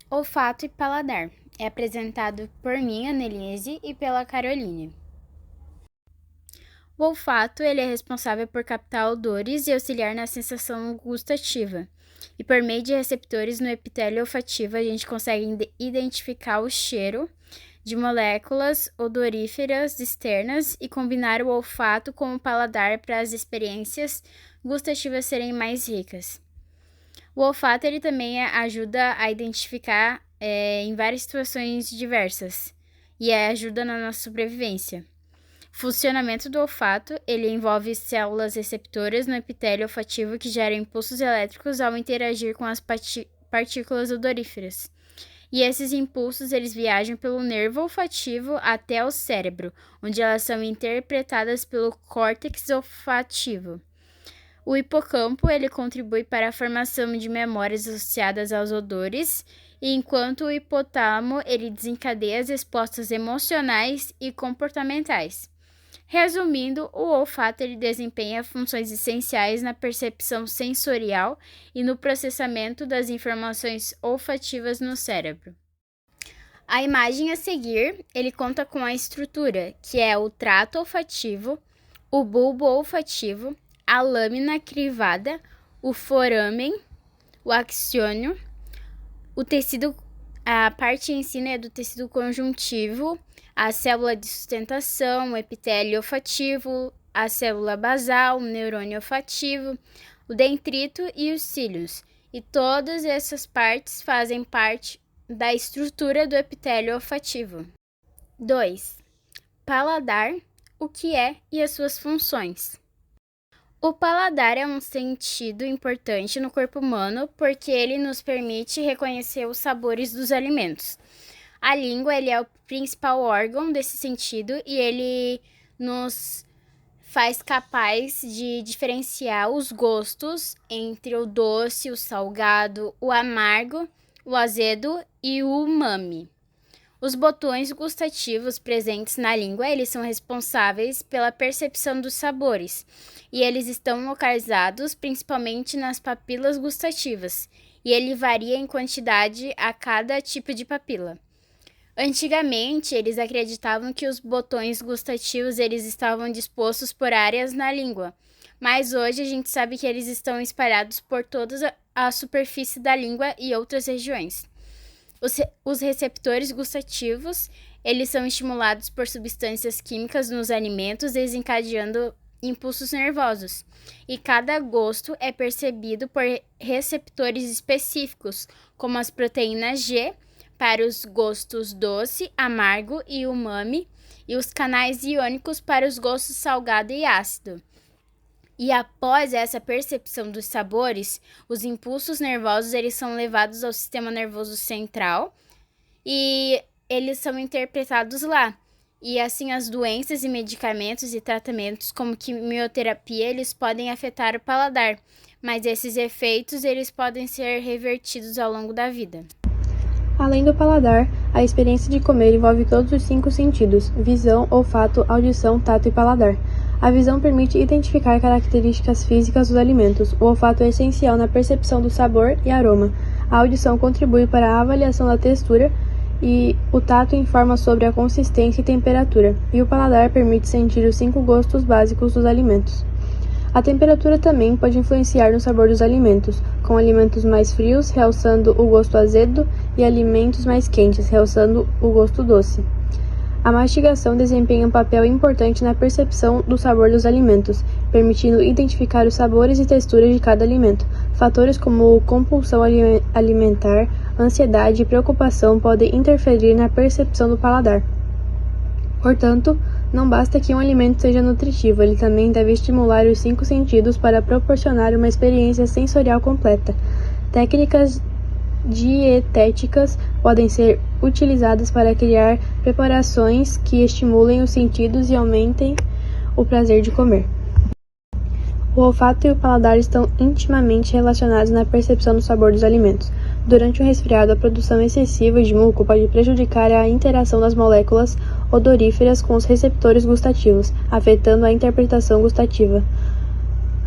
Olfato e paladar. É apresentado por mim, Annelise, e pela Caroline. O olfato ele é responsável por captar odores e auxiliar na sensação gustativa. E por meio de receptores no epitélio olfativo, a gente consegue identificar o cheiro de moléculas odoríferas externas e combinar o olfato com o paladar para as experiências gustativas serem mais ricas. O olfato ele também ajuda a identificar em várias situações diversas e ajuda na nossa sobrevivência. O funcionamento do olfato ele envolve células receptoras no epitélio olfativo que geram impulsos elétricos ao interagir com as partículas odoríferas. E esses impulsos eles viajam pelo nervo olfativo até o cérebro, onde elas são interpretadas pelo córtex olfativo. O hipocampo ele contribui para a formação de memórias associadas aos odores, enquanto o hipotálamo ele desencadeia as respostas emocionais e comportamentais. Resumindo, o olfato ele desempenha funções essenciais na percepção sensorial e no processamento das informações olfativas no cérebro. A imagem a seguir, ele conta com a estrutura, que é o trato olfativo, o bulbo olfativo, a lâmina crivada, o foramen, o axiônio, o tecido, a parte em si é do tecido conjuntivo, a célula de sustentação, o epitélio olfativo, a célula basal, o neurônio olfativo, o dendrito e os cílios. E todas essas partes fazem parte da estrutura do epitélio olfativo. 2. Paladar, o que é e as suas funções. O paladar é um sentido importante no corpo humano porque ele nos permite reconhecer os sabores dos alimentos. A língua ele é o principal órgão desse sentido e ele nos faz capaz de diferenciar os gostos entre o doce, o salgado, o amargo, o azedo e o umami. Os botões gustativos presentes na língua, eles são responsáveis pela percepção dos sabores, e eles estão localizados principalmente nas papilas gustativas, e ele varia em quantidade a cada tipo de papila. Antigamente, eles acreditavam que os botões gustativos eles estavam dispostos por áreas na língua, mas hoje a gente sabe que eles estão espalhados por toda a superfície da língua e outras regiões. Os receptores gustativos, eles são estimulados por substâncias químicas nos alimentos, desencadeando impulsos nervosos. E cada gosto é percebido por receptores específicos, como as proteínas G, para os gostos doce, amargo e umami, e os canais iônicos para os gostos salgado e ácido. E após essa percepção dos sabores, os impulsos nervosos eles são levados ao sistema nervoso central e eles são interpretados lá. E assim as doenças e medicamentos e tratamentos como quimioterapia, eles podem afetar o paladar, mas esses efeitos eles podem ser revertidos ao longo da vida. Além do paladar, a experiência de comer envolve todos os 5 sentidos: visão, olfato, audição, tato e paladar. A visão permite identificar características físicas dos alimentos. O olfato é essencial na percepção do sabor e aroma. A audição contribui para a avaliação da textura e o tato informa sobre a consistência e temperatura. E o paladar permite sentir os 5 gostos básicos dos alimentos. A temperatura também pode influenciar no sabor dos alimentos, com alimentos mais frios realçando o gosto azedo e alimentos mais quentes realçando o gosto doce. A mastigação desempenha um papel importante na percepção do sabor dos alimentos, permitindo identificar os sabores e texturas de cada alimento. Fatores como compulsão alimentar, ansiedade e preocupação podem interferir na percepção do paladar. Portanto, não basta que um alimento seja nutritivo, ele também deve estimular os 5 sentidos para proporcionar uma experiência sensorial completa. Técnicas dietéticas podem ser utilizadas para criar preparações que estimulem os sentidos e aumentem o prazer de comer. O olfato e o paladar estão intimamente relacionados na percepção do sabor dos alimentos. Durante um resfriado, a produção excessiva de muco pode prejudicar a interação das moléculas odoríferas com os receptores gustativos, afetando a interpretação gustativa.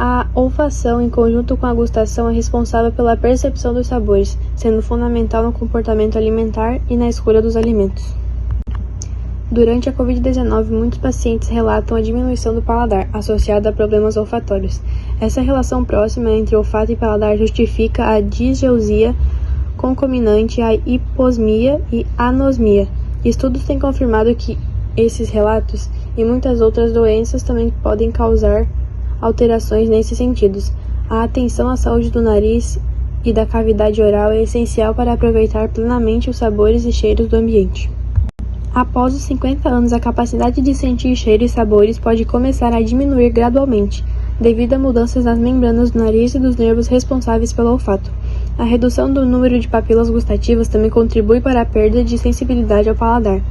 A olfação, em conjunto com a gustação, é responsável pela percepção dos sabores, sendo fundamental no comportamento alimentar e na escolha dos alimentos. Durante a Covid-19, muitos pacientes relatam a diminuição do paladar, associada a problemas olfatórios. Essa relação próxima entre olfato e paladar justifica a disgeusia concomitante à hiposmia e anosmia. Estudos têm confirmado que esses relatos e muitas outras doenças também podem causar alterações nesses sentidos. A atenção à saúde do nariz e da cavidade oral é essencial para aproveitar plenamente os sabores e cheiros do ambiente. Após os 50 anos, a capacidade de sentir cheiros e sabores pode começar a diminuir gradualmente, devido a mudanças nas membranas do nariz e dos nervos responsáveis pelo olfato. A redução do número de papilas gustativas também contribui para a perda de sensibilidade ao paladar,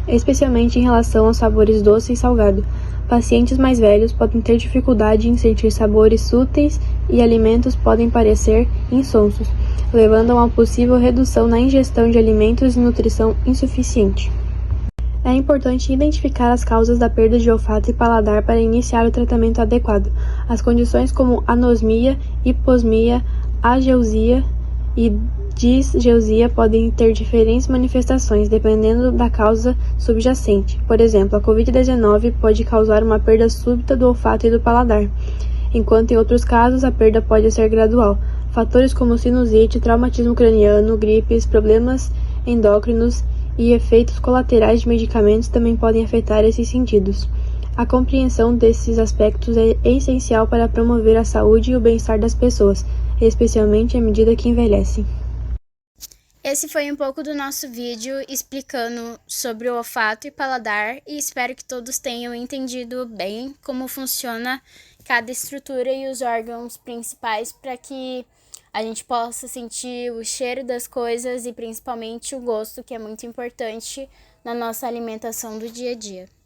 especialmente em relação aos sabores doce e salgado. Pacientes mais velhos podem ter dificuldade em sentir sabores sutis e alimentos podem parecer insonsos, levando a uma possível redução na ingestão de alimentos e nutrição insuficiente. É importante identificar as causas da perda de olfato e paladar para iniciar o tratamento adequado. As condições como anosmia, hiposmia, ageusia e disgeusia podem ter diferentes manifestações, dependendo da causa subjacente. Por exemplo, a Covid-19 pode causar uma perda súbita do olfato e do paladar, enquanto em outros casos a perda pode ser gradual. Fatores como sinusite, traumatismo craniano, gripes, problemas endócrinos e efeitos colaterais de medicamentos também podem afetar esses sentidos. A compreensão desses aspectos é essencial para promover a saúde e o bem-estar das pessoas, especialmente à medida que envelhecem. Esse foi um pouco do nosso vídeo explicando sobre o olfato e paladar e espero que todos tenham entendido bem como funciona cada estrutura e os órgãos principais para que a gente possa sentir o cheiro das coisas e principalmente o gosto, que é muito importante na nossa alimentação do dia a dia.